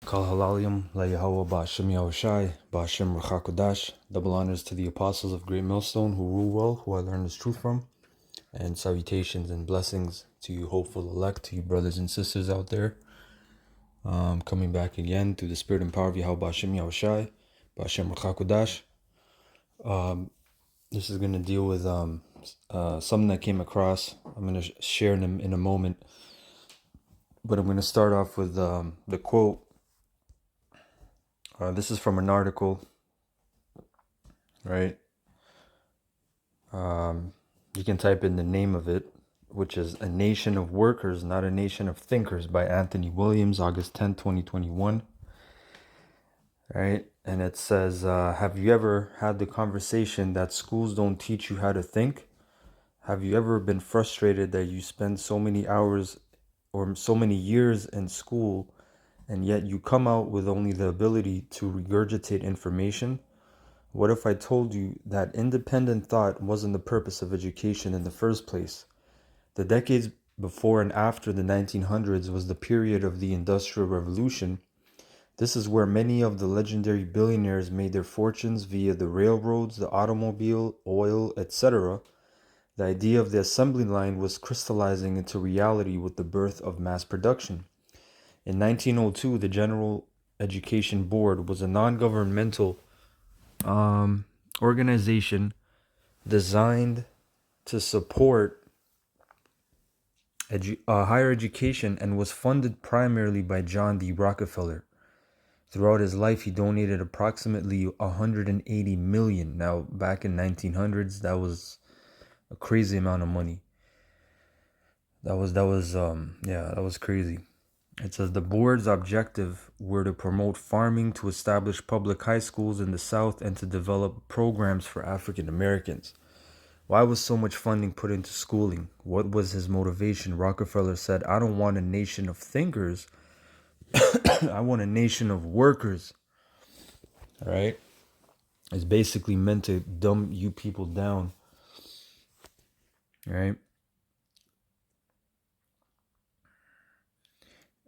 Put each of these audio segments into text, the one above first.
Kal Halalim, La Yahweh Ba'Shem Yahushai, Ba'Shem Rachakodash. Double honors to the apostles of Great Millstone who rule well, who I learned this truth from. And salutations and blessings to you hopeful elect, to you brothers and sisters out there. Coming back again through the spirit and power of Yahweh Ba'Shem Yahushai, Ba'Shem Rachakodash. This is going to deal with something that came across. I'm going to share in a moment. But I'm going to start off with the quote. This is from an article, right? You can type in the name of it, which is A Nation of Workers, Not a Nation of Thinkers by Anthony Williams, August 10, 2021. Right? And it says, have you ever had the conversation that schools don't teach you how to think? Have you ever been frustrated that you spend so many hours or so many years in school and yet you come out with only the ability to regurgitate information? What if I told you that independent thought wasn't the purpose of education in the first place? The decades before and after the 1900s was the period of the Industrial Revolution. This is where many of the legendary billionaires made their fortunes via the railroads, the automobile, oil, etc. The idea of the assembly line was crystallizing into reality with the birth of mass production. In 1902, the General Education Board was a non-governmental organization designed to support higher education and was funded primarily by John D. Rockefeller. Throughout his life, he donated approximately 180 million. Now, back in 1900s, that was a crazy amount of money. That was crazy. It says the board's objective were to promote farming, to establish public high schools in the South, and to develop programs for African Americans. Why was so much funding put into schooling? What was his motivation? Rockefeller said, I don't want a nation of thinkers. I want a nation of workers. All right? It's basically meant to dumb you people down. All right?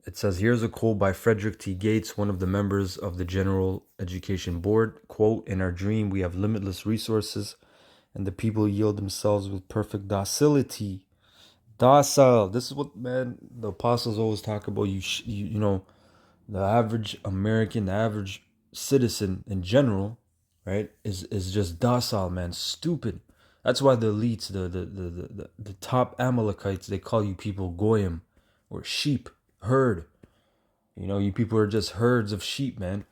It says, here's a quote by Frederick T. Gates, one of the members of the General Education Board. Quote, in our dream, we have limitless resources, and the people yield themselves with perfect docility. Docile. This is what, man, the apostles always talk about. You know, the average American, the average citizen in general, right, is just docile, man. Stupid. That's why the elites, the top Amalekites, they call you people goyim, or sheep, herd. You know, you people are just herds of sheep, man.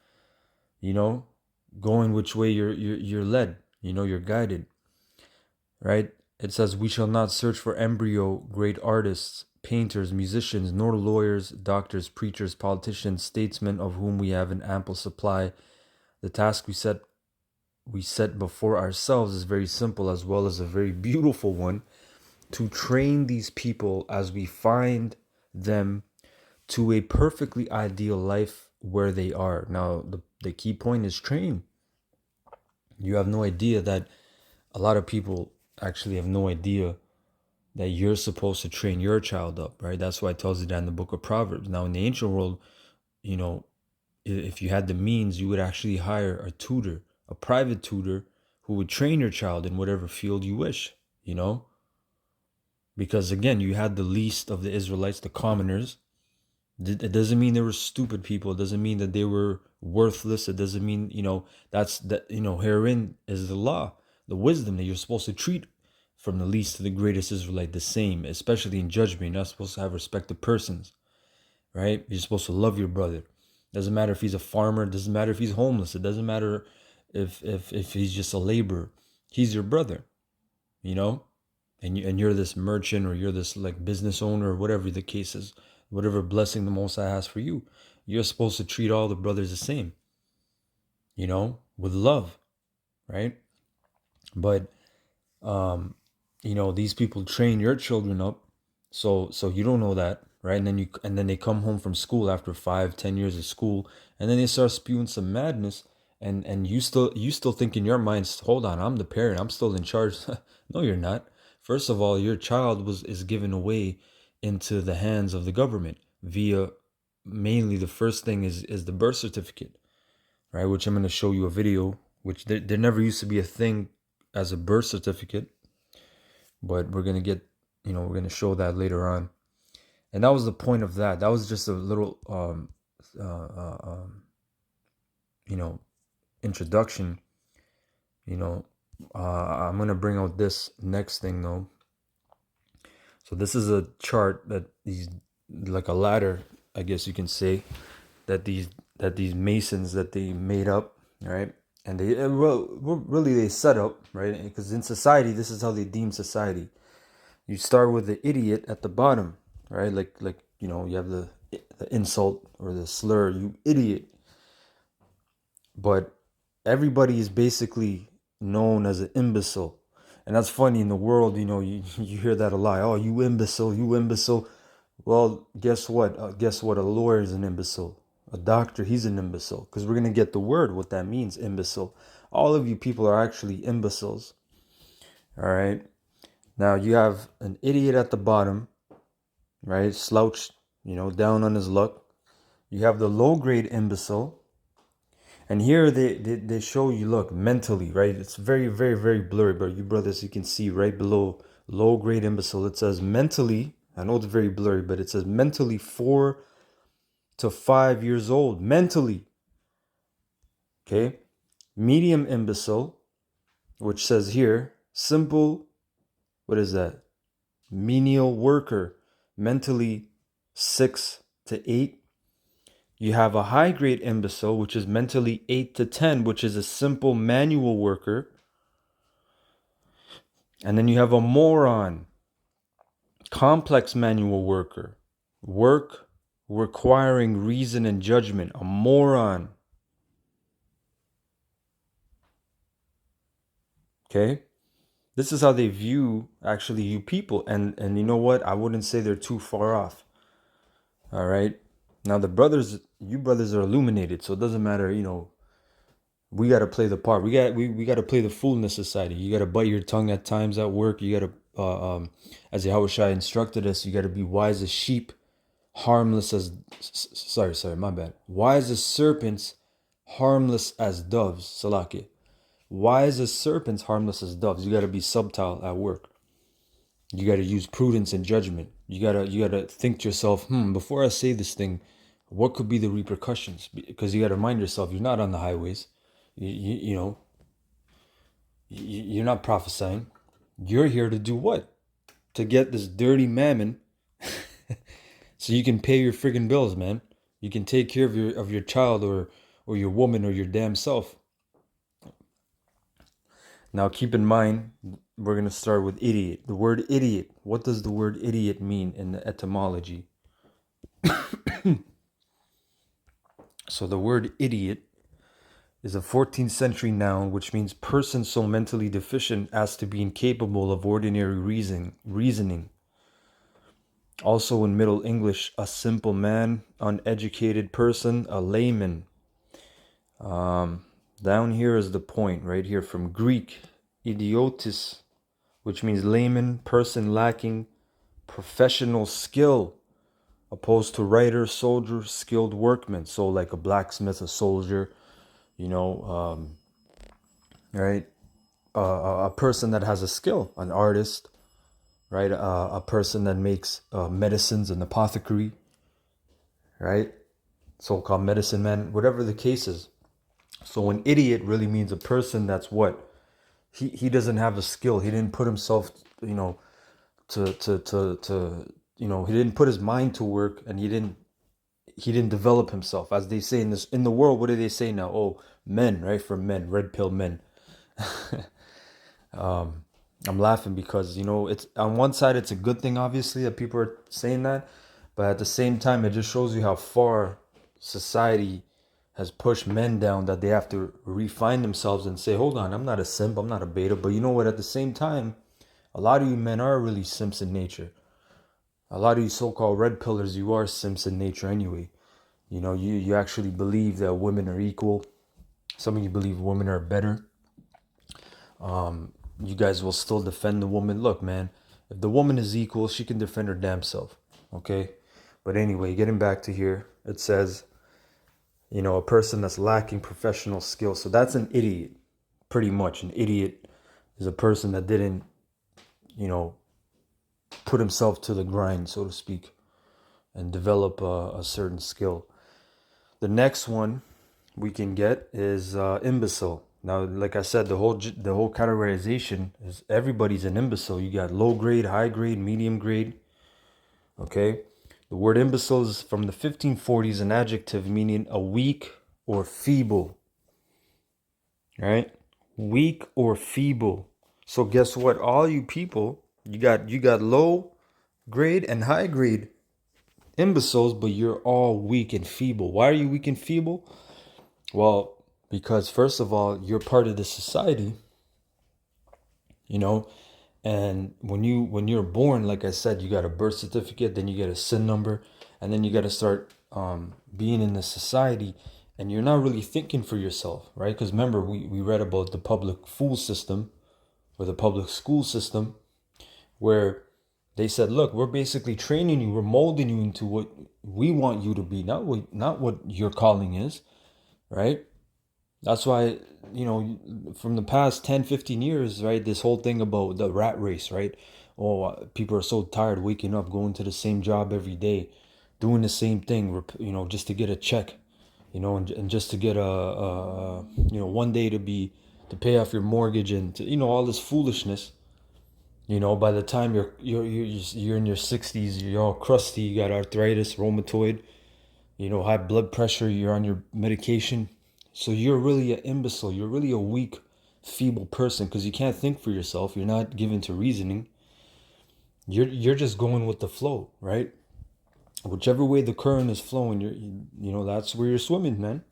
You know, going which way you're led. You know, you're guided. Right? It says, we shall not search for embryo great artists, painters, musicians, nor lawyers, doctors, preachers, politicians, statesmen, of whom we have an ample supply. The task we set before ourselves is very simple as well as a very beautiful one, to train these people as we find them to a perfectly ideal life where they are. Now, the key point is train. You have no idea that a lot of people actually have no idea that you're supposed to train your child up, right? That's why it tells you that in the book of Proverbs. Now, in the ancient world, you know, if you had the means, you would actually hire a tutor, a private tutor who would train your child in whatever field you wish, you know? Because again, you had the least of the Israelites, the commoners. It doesn't mean they were stupid people. It doesn't mean that they were worthless. It doesn't mean, herein is the law, the wisdom that you're supposed to treat from the least to the greatest Israelite the same, especially in judgment. You're not supposed to have respect to persons, right? You're supposed to love your brother. Doesn't matter if he's a farmer. It doesn't matter if he's homeless. It doesn't matter if he's just a laborer. He's your brother, you know? And you're this merchant, or you're this like business owner, or whatever the case is, whatever blessing the Most High has for you, you're supposed to treat all the brothers the same, you know, with love, right? But these people train your children up, so you don't know that, right? And then they come home from school after 5-10 years of school, and then they start spewing some madness, and you still think in your mind, hold on, I'm the parent, I'm still in charge. No, you're not. First of all, your child is given away into the hands of the government via mainly the first thing is the birth certificate, right? Which I'm going to show you a video, which there never used to be a thing as a birth certificate, but we're going to get, we're going to show that later on. And that was the point of that. That was just a little, introduction. I'm going to bring out this next thing though. So this is a chart that these, like a ladder, I guess you can say, that these masons that they made up, right? And they really they set up, right? Because in society, this is how they deem society. You start with the idiot at the bottom, right? Like you have the insult or the slur, you idiot. But everybody is basically known as an imbecile. And that's funny in the world, you hear that a lot. Oh, you imbecile, you imbecile. Well, guess what? Guess what? A lawyer is an imbecile. A doctor, he's an imbecile. Because we're going to get the word, what that means, imbecile. All of you people are actually imbeciles. All right. Now you have an idiot at the bottom, right? Slouched, down on his luck. You have the low grade imbecile. And here they show you, look, mentally, right? It's very, very, very blurry, but you brothers, you can see right below low grade imbecile. It says mentally, I know it's very blurry, but it says mentally 4 to 5 years old. Mentally. Okay. Medium imbecile, which says here, simple, what is that? Menial worker, mentally 6 to 8. You have a high grade imbecile, which is mentally 8 to 10, which is a simple manual worker. And then you have a moron, complex manual worker, work requiring reason and judgment, a moron. Okay? This is how they view actually you people. And you know what? I wouldn't say they're too far off. All right? Now the brothers, you brothers are illuminated, so it doesn't matter, we got to play the part. We got to play the fool in the society. You got to bite your tongue at times at work. You got to, as Yahushua instructed us, you got to be wise as sheep, harmless as, sorry, my bad. Wise as serpents, harmless as doves. Salaki. Wise as serpents, harmless as doves. You got to be subtle at work. You got to use prudence and judgment. You gotta think to yourself, before I say this thing, what could be the repercussions? Because you got to remind yourself, you're not on the highways. You're not prophesying. You're here to do what? To get this dirty mammon so you can pay your friggin' bills, man. You can take care of your child or your woman or your damn self. Now keep in mind, we're going to start with idiot. The word idiot. What does the word idiot mean in the etymology? So the word idiot is a 14th century noun which means person so mentally deficient as to be incapable of ordinary reasoning. Also in Middle English, a simple man, uneducated person, a layman. Down here is the point, right here from Greek, idiotis, which means layman, person lacking professional skill, opposed to writer, soldier, skilled workman. So like a blacksmith, a soldier, right? A person that has a skill, an artist, right? A person that makes medicines, an apothecary, right? So-called medicine man, whatever the case is. So an idiot really means a person that's what? He doesn't have a skill. He didn't put himself, to he didn't put his mind to work, and he didn't develop himself. As they say in the world, what do they say now? Oh, men, right? For men, red pill men. I'm laughing because, it's on one side, it's a good thing, obviously, that people are saying that. But at the same time, it just shows you how far society has pushed men down, that they have to refine themselves and say, hold on, I'm not a simp, I'm not a beta. But you know what? At the same time, a lot of you men are really simps in nature. A lot of you so-called red pillars, you are simps in nature anyway. You actually believe that women are equal. Some of you believe women are better. You guys will still defend the woman. Look, man, if the woman is equal, she can defend her damn self. Okay? But anyway, getting back to here. it says, a person that's lacking professional skill. So that's an idiot, pretty much. An idiot is a person that didn't, put himself to the grind, so to speak, and develop a certain skill. The next one we can get is imbecile. Now, like I said, the whole categorization is everybody's an imbecile. You got low grade, high grade, medium grade. Okay, the word imbecile is from the 1540s, an adjective meaning a weak or feeble. Right, weak or feeble. So guess what? All you people, you got low grade and high grade imbeciles, but you're all weak and feeble. Why are you weak and feeble? Well, because first of all, you're part of the society, and when you're born, like I said, you got a birth certificate, then you get a SIN number, and then you got to start being in the society, and you're not really thinking for yourself, right? Because remember, we read about the public fool system or the public school system, where they said, look, we're basically training you, we're molding you into what we want you to be, not what your calling is, right? That's why, from the past 10, 15 years, right, this whole thing about the rat race, right? Oh, people are so tired waking up, going to the same job every day, doing the same thing, just to get a check, and just to get one day to pay off your mortgage and all this foolishness. By the time you're in your 60s, you're all crusty, you got arthritis, rheumatoid, high blood pressure, you're on your medication. So you're really an imbecile. You're really a weak, feeble person because you can't think for yourself. You're not given to reasoning. You're just going with the flow, right? Whichever way the current is flowing, that's where you're swimming, man.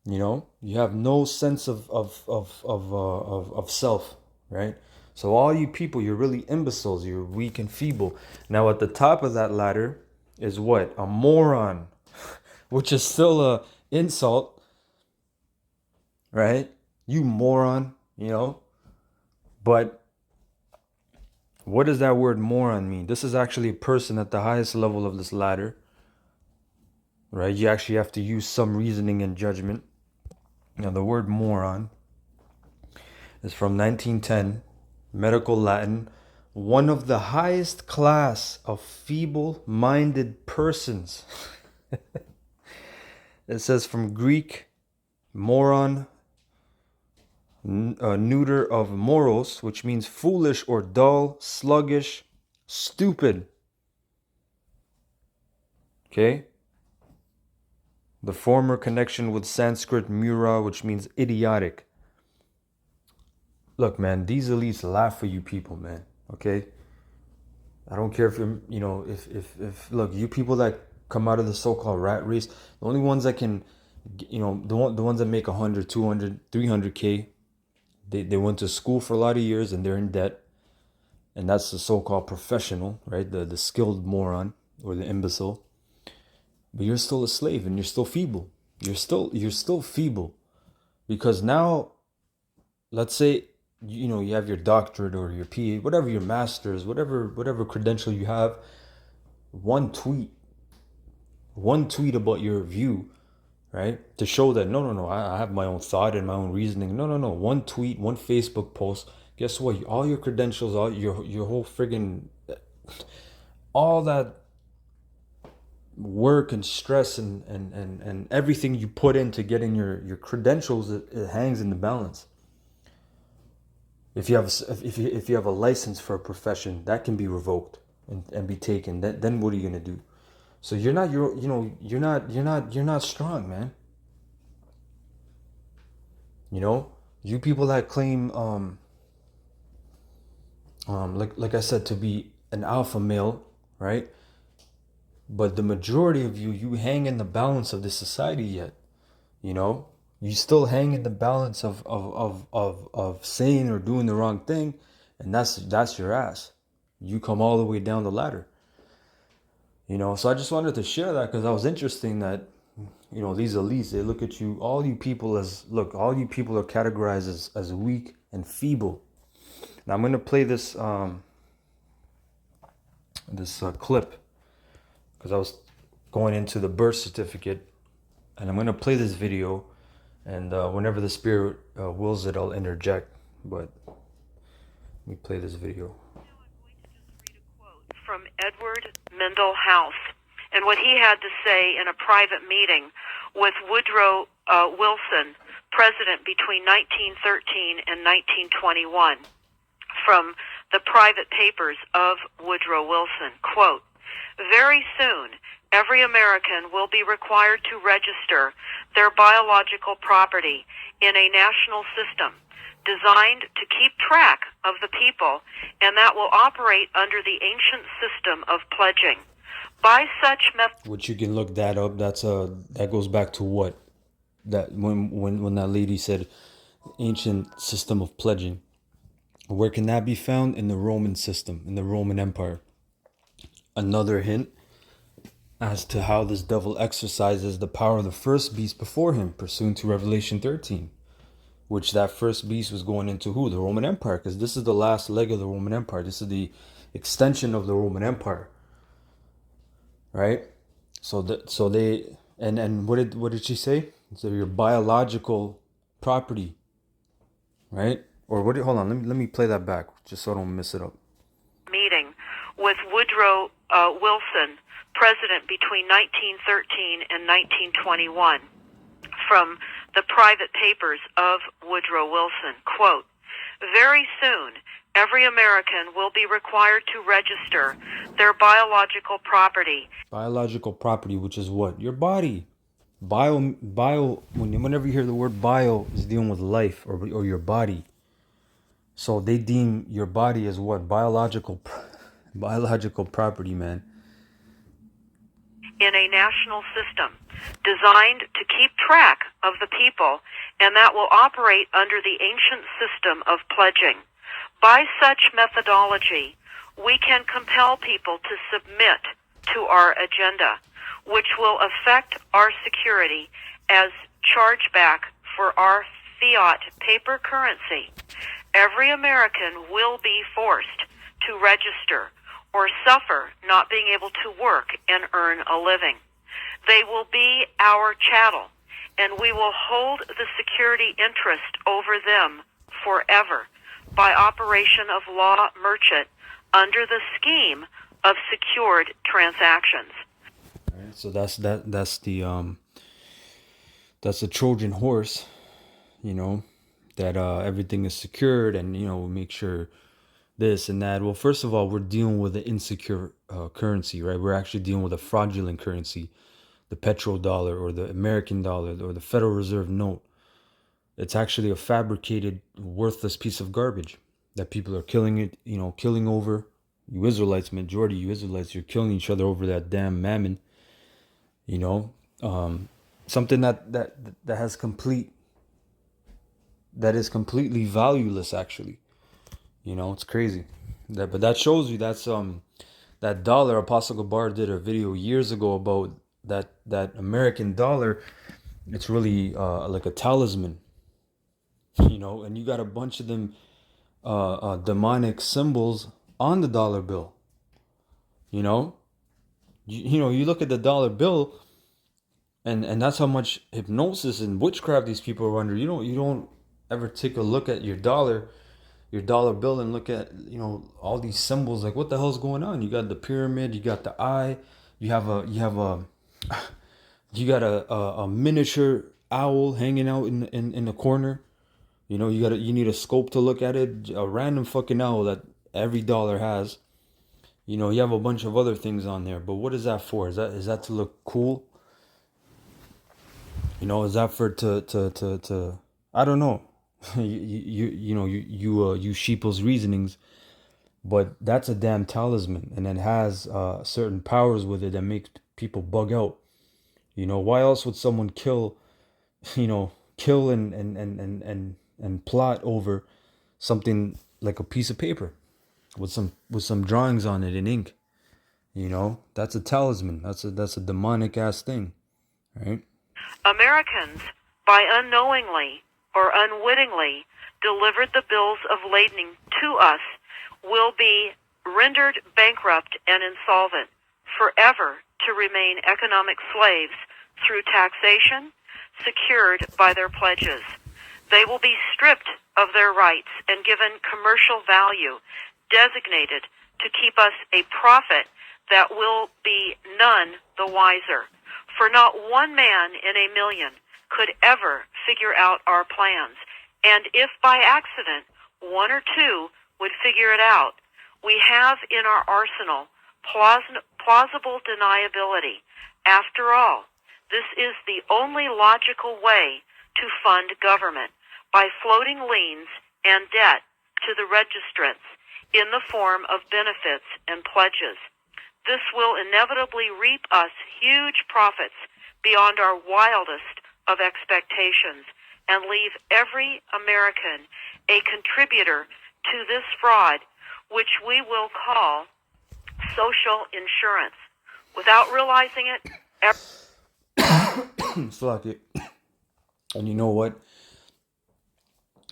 You have no sense of self, right? So all you people, you're really imbeciles. You're weak and feeble. Now at the top of that ladder is what? A moron, which is still a insult, right? You moron, But what does that word moron mean? This is actually a person at the highest level of this ladder, right? You actually have to use some reasoning and judgment. Now, the word moron is from 1910, medical Latin, one of the highest class of feeble-minded persons. It says from Greek, moron, neuter of moros, which means foolish or dull, sluggish, stupid. Okay? The former connection with Sanskrit mura, which means idiotic. Look, man, these elites laugh for you people, man. Okay? I don't care if you're, if look, you people that come out of the so-called rat race, the only ones that can, the ones that make 100, 200, 300K, they went to school for a lot of years and they're in debt. And that's the so-called professional, right? The skilled moron or the imbecile. But you're still a slave and you're still feeble. You're still feeble. Because now, let's say, you have your doctorate or your PhD, whatever your master's, whatever credential you have, one tweet about your view, right? To show that no, I have my own thought and my own reasoning. No. One tweet, one Facebook post. Guess what? All your credentials, all your whole friggin', all that work and stress and everything you put into getting your credentials, it hangs in the balance. If you have a license for a profession, that can be revoked and be taken. Then what are you gonna do? So you're not strong, man. You people that claim like I said, to be an alpha male, right? But the majority of you hang in the balance of this society yet. You still hang in the balance of saying or doing the wrong thing, and that's your ass. You come all the way down the ladder. So I just wanted to share that because I was interesting that these elites, they look at you, all you people are categorized as weak and feeble. Now I'm gonna play this clip because going into the birth certificate. And I'm going to play this video, and whenever the Spirit wills it, I'll interject. But let me play this video. From Edward Mendell House, and what he had to say in a private meeting with Woodrow Wilson, president between 1913 and 1921, from the private papers of Woodrow Wilson. Quote, "Very soon, every American will be required to register their biological property in a national system designed to keep track of the people, and that will operate under the ancient system of pledging. By such method," Which you can look that up. That goes back to what? That when that lady said ancient system of pledging. Where can that be found? In the Roman system, in the Roman Empire. Another hint as to how this devil exercises the power of the first beast before him, pursuant to Revelation 13. Which that first beast was going into who? The Roman Empire, because this is the last leg of the Roman Empire. This is the extension of the Roman Empire, right? So they and what did she say? So your biological property, right? Or what? Hold on, let me play that back just so I don't mess it up. Meeting with Woodrow Wilson, president between 1913 and 1921, from the private papers of Woodrow Wilson. Quote, "Very soon, every American will be required to register their biological property." Biological property, which is what? Your body. Whenever you hear the word bio, is dealing with life or your body. So they deem your body as what? Biological property, man. In a national system designed to keep track of the people, and that will operate under the ancient system of pledging. By such methodology, we can compel people to submit to our agenda, which will affect our security as chargeback for our fiat paper currency. Every American will be forced to register or suffer not being able to work and earn a living. They will be our chattel, and we will hold the security interest over them forever by operation of law merchant under the scheme of secured transactions. All right, so that's the Trojan horse, that everything is secured, and we make sure this and that. Well, first of all, we're dealing with an insecure currency, right? We're actually dealing with a fraudulent currency, the petrodollar or the American dollar or the Federal Reserve note. It's actually a fabricated, worthless piece of garbage that people are killing over. You Israelites, majority of you Israelites, you're killing each other over that damn mammon. Something that is completely valueless, actually. It's crazy. But that shows you that dollar. Apostle Gabar did a video years ago about that American dollar. It's really like a talisman, and you got a bunch of them demonic symbols on the dollar bill. You look at the dollar bill, and that's how much hypnosis and witchcraft these people are under. You don't ever take a look at your dollar bill and look at all these symbols. Like, what the hell's going on? You got the pyramid, you got the eye, you got a miniature owl hanging out in the corner. You need a scope to look at it. A random fucking owl that every dollar has. You have a bunch of other things on there, but what is that for? Is that to look cool? Is that for to I don't know. you sheeple's reasonings, but that's a damn talisman, and it has certain powers with it that makes people bug out. Why else would someone kill and plot over something like a piece of paper with some drawings on it in ink? That's a talisman. That's a demonic ass thing, right? Americans, by unknowingly or unwittingly delivered the bills of lading to us, will be rendered bankrupt and insolvent forever to remain economic slaves through taxation secured by their pledges. They will be stripped of their rights and given commercial value designated to keep us a profit that will be none the wiser. For not one man in a million could ever figure out our plans. And if by accident one or two would figure it out, we have in our arsenal plausible deniability. After all, this is the only logical way to fund government, by floating liens and debt to the registrants in the form of benefits and pledges. This will inevitably reap us huge profits beyond our wildest of expectations and leave every American a contributor to this fraud, which we will call social insurance. Without realizing it, Fuck it. And you know what?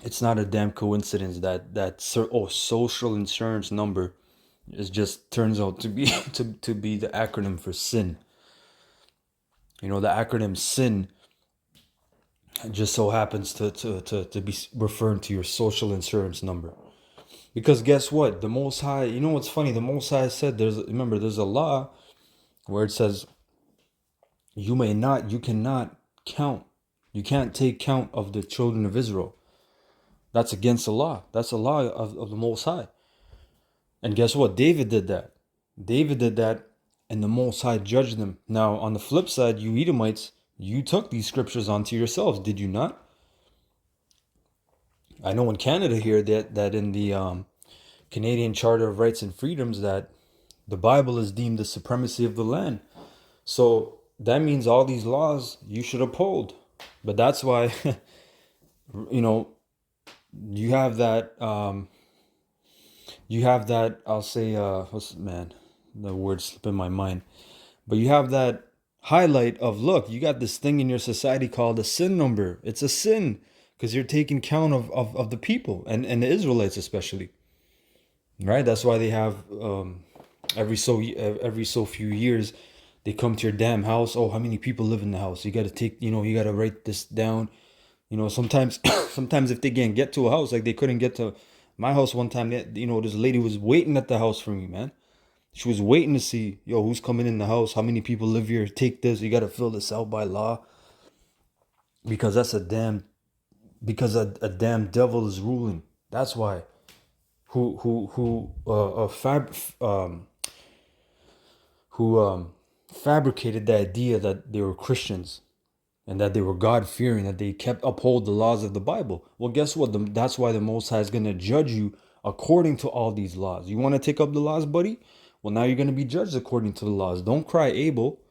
It's not a damn coincidence that social insurance number is just turns out to be to be the acronym for sin. You know, the acronym SIN just so happens to be referring to your social insurance number. Because guess what? The Most High, you know what's funny? The Most High said there's a law where it says you cannot count. You can't take count of the children of Israel. That's against the law. That's a law of the Most High. And guess what? David did that. And the Most High judged them. Now, on the flip side, you Edomites, you took these scriptures onto yourselves, did you not? I know in Canada here that in the Canadian Charter of Rights and Freedoms that the Bible is deemed the supremacy of the land. So that means all these laws you should uphold. But that's why, you know, you have that, I'll say, the word slip in my mind. But you have that highlight of, look, you got this thing in your society called a sin number. It's a sin because you're taking count of the people and the Israelites especially. Right? That's why they have every so few years they come to your damn house. Oh, how many people live in the house? You got to you got to write this down. You know, sometimes if they can't get to a house, like they couldn't get to my house one time, this lady was waiting at the house for me, man. She was waiting to see, who's coming in the house? How many people live here? Take this. You got to fill this out by law. Because a damn devil is ruling. That's why. Who fabricated the idea that they were Christians and that they were God-fearing, that they kept uphold the laws of the Bible. Well, guess what? That's why the Most High is going to judge you according to all these laws. You want to take up the laws, buddy? Well, now you're going to be judged according to the laws. Don't cry Abel.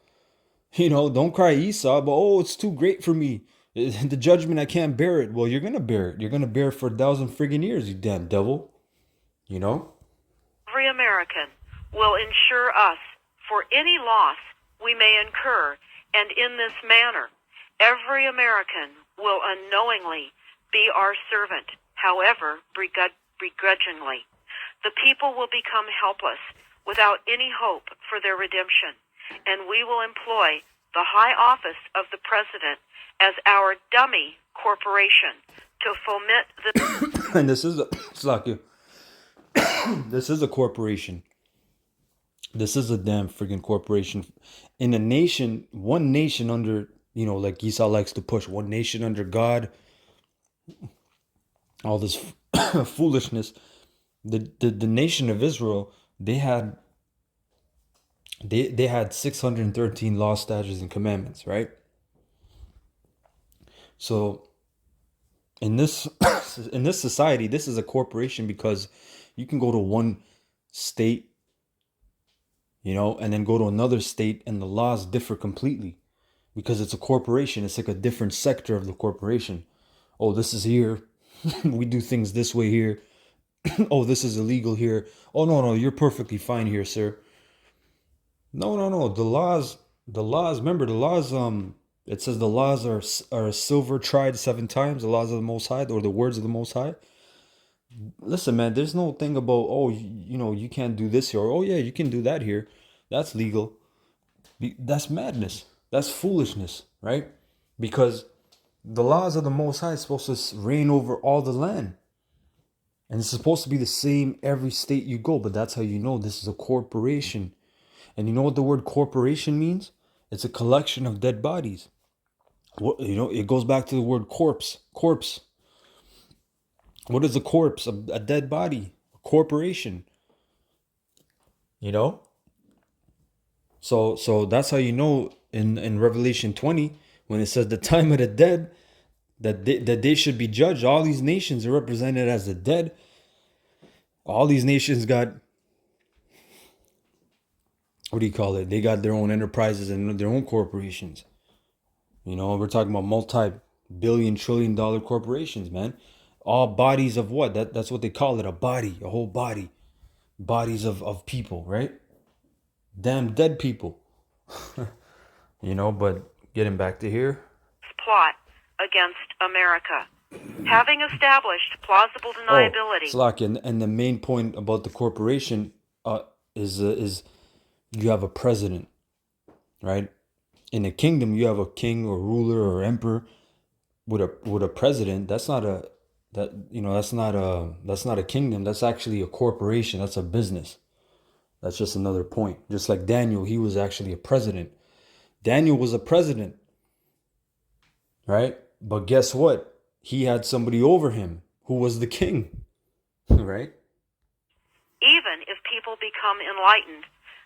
Don't cry Esau, but, it's too great for me. The judgment, I can't bear it. Well, you're going to bear it. You're going to bear it for 1,000 friggin' years, you damn devil. Every American will insure us for any loss we may incur, and in this manner, every American will unknowingly be our servant, however begrudgingly. The people will become helpless without any hope for their redemption, and we will employ the high office of the president as our dummy corporation to foment the... And this is this is a corporation. This is a damn friggin' corporation. In a nation, one nation under, like Esau likes to push, one nation under God, all this foolishness. The nation of Israel, they had 613 laws, statutes, and commandments, right? So in this society, this is a corporation because you can go to one state, and then go to another state and the laws differ completely because it's a corporation. It's like a different sector of the corporation. Oh, this is here. We do things this way here. Oh, this is illegal here. Oh, no, you're perfectly fine here, sir. No. The laws, remember the laws, it says the laws are silver tried 7 times, the laws of the Most High, or the words of the Most High. Listen, man, there's no thing about, you can't do this here. Or, oh, yeah, you can do that here. That's legal. That's madness. That's foolishness, right? Because the laws of the Most High is supposed to reign over all the land. And it's supposed to be the same every state you go. But that's how you know this is a corporation. And you know what the word corporation means? It's a collection of dead bodies. What, it goes back to the word corpse. Corpse. What is a corpse? A dead body. A corporation. So that's how you know in Revelation 20, when it says the time of the dead, that they should be judged. All these nations are represented as the dead. All these nations got, what do you call it? They got their own enterprises and their own corporations. We're talking about multi-billion, trillion-dollar corporations, man. All bodies of what? That's what they call it, a body, a whole body. Bodies of people, right? Damn dead people. But getting back to here. Plot against America. Having established plausible deniability. Slack, and the main point about the corporation is you have a president, right? In a kingdom, you have a king or ruler or emperor with a president. That's not a kingdom. That's actually a corporation. That's a business. That's just another point. Just like Daniel, he was actually a president. Daniel was a president, right? But guess what? He had somebody over him who was the king, right? Even if people become enlightened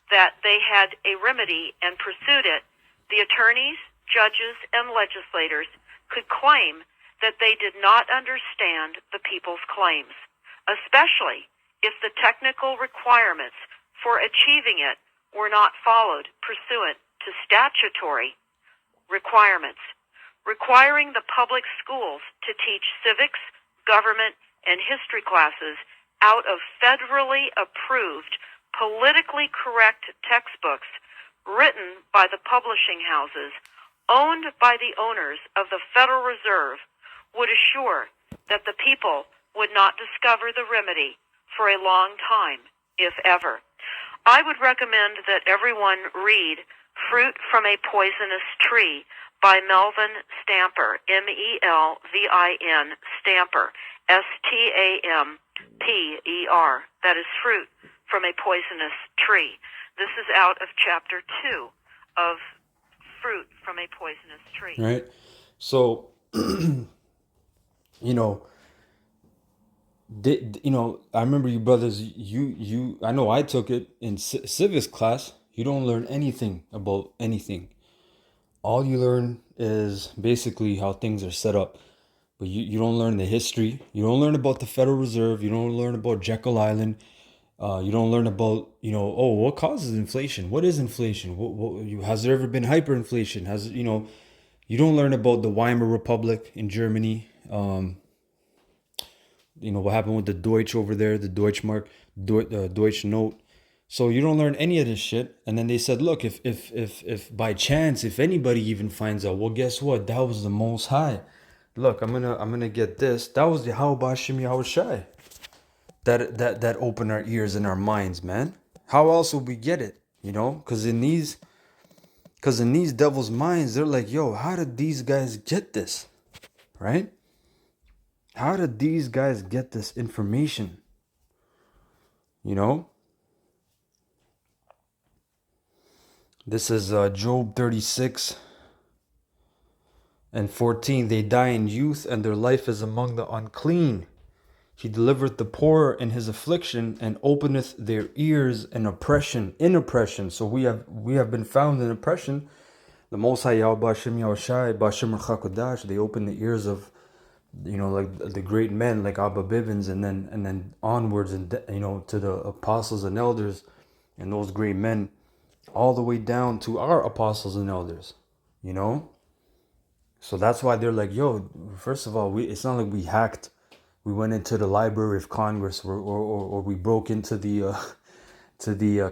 that they had a remedy and pursued it, the attorneys, judges, and legislators could claim that they did not understand the people's claims, especially if the technical requirements for achieving it were not followed pursuant to statutory requirements, requiring the public schools to teach civics, government, and history classes out of federally approved, politically correct textbooks written by the publishing houses owned by the owners of the Federal Reserve would assure that the people would not discover the remedy for a long time, if ever. I would recommend that everyone read Fruit from a Poisonous Tree by Melvin Stamper, Melvin Stamper, Stamper. That is Fruit from a Poisonous Tree. This is out of chapter 2 of Fruit from a Poisonous Tree. Right. So, I remember you brothers, I know I took it in civics class. You don't learn anything about anything. All you learn is basically how things are set up. But you don't learn the history. You don't learn about the Federal Reserve. You don't learn about Jekyll Island. You don't learn about, what causes inflation? What is inflation? Has there ever been hyperinflation? You don't learn about the Weimar Republic in Germany. What happened with the Deutsch over there, the Deutschmark, Deutsche Note. So you don't learn any of this shit. And then they said, look, if by chance, if anybody even finds out, well, guess what? That was the Most High. Look, I'm gonna get this. That was the How Bashim Yahushai. That opened our ears and our minds, man. How else would we get it? Because in these devils' minds, they're like, yo, how did these guys get this? Right? How did these guys get this information? This is Job 36 and 14. They die in youth, and their life is among the unclean. He delivereth the poor in his affliction, and openeth their ears in oppression. So we have been found in oppression. The Most High Yahweh Bashim Yahushai, Bashim Chakodash, they open the ears of, like the great men like Abba Bivens, and then onwards, and to the apostles and elders, and those great men, all the way down to our apostles and elders. So that's why they're like, yo, first of all, it's not like we hacked. We went into the Library of Congress, or we broke into the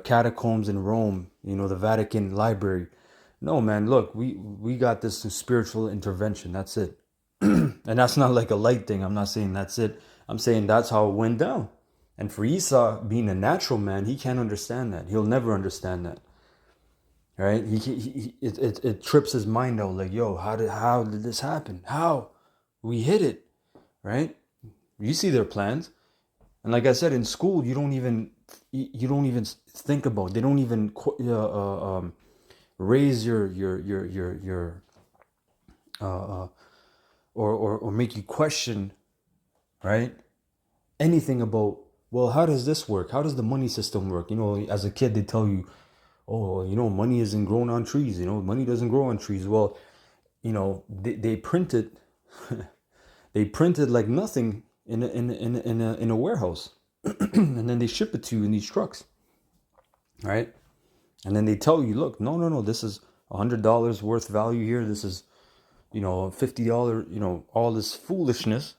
catacombs in Rome, the Vatican Library. No, man, look, we got this through spiritual intervention. That's it. And that's not like a light thing. I'm not saying that's it. I'm saying that's how it went down. And for Esau, being a natural man, he can't understand that. He'll never understand that. right? It trips his mind out, like, yo, how did this happen? How we hit it, right? You see their plans, and like I said, in school, you don't even think about. They don't even raise your or make you question, right? Anything about, well, how does this work? How does the money system work? You know, as a kid, they tell you, oh, you know, money isn't grown on trees. You know, money doesn't grow on trees. Well, you know, they printed they printed like nothing in a warehouse, and then they ship it to you in these trucks, right? And then they tell you, look, no, this is $100 worth value here. This is, you know, $50, you know, all this foolishness.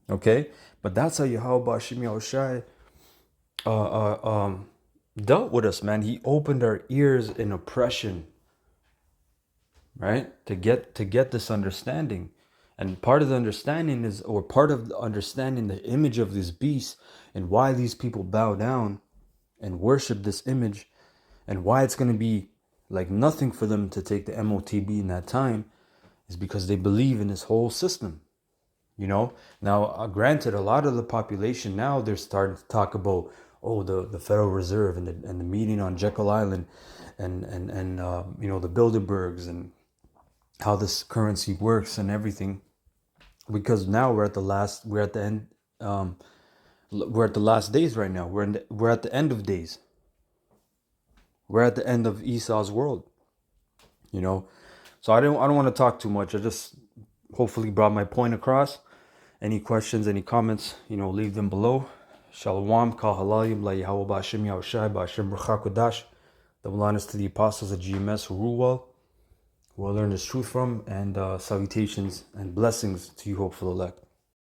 Okay, but that's how Yahweh Shimi Shai dealt with us, man. He opened our ears in oppression, right? To get this understanding. And part of the understanding is, or part of the understanding the image of this beast and why these people bow down and worship this image, and why it's going to be like nothing for them to take the MOTB in that time, is because they believe in this whole system. You know, now granted, a lot of the population now, they're starting to talk about, oh, the Federal Reserve and the meeting on Jekyll Island, and you know, the Bilderbergs, and how this currency works and everything, because now we're at the last days right now. We're at the end of days. We're at the end of Esau's world. You know, so I don't want to talk too much. I just hopefully brought my point across. Any questions, any comments, you know, leave them below. Shalom, kal halalim, la Yahweh ba'ashem Yahushai, ba'ashem Ruach HaKodash. Double honors to the apostles of GMS who rule well, who I learned this truth from, and salutations and blessings to you, hopeful elect.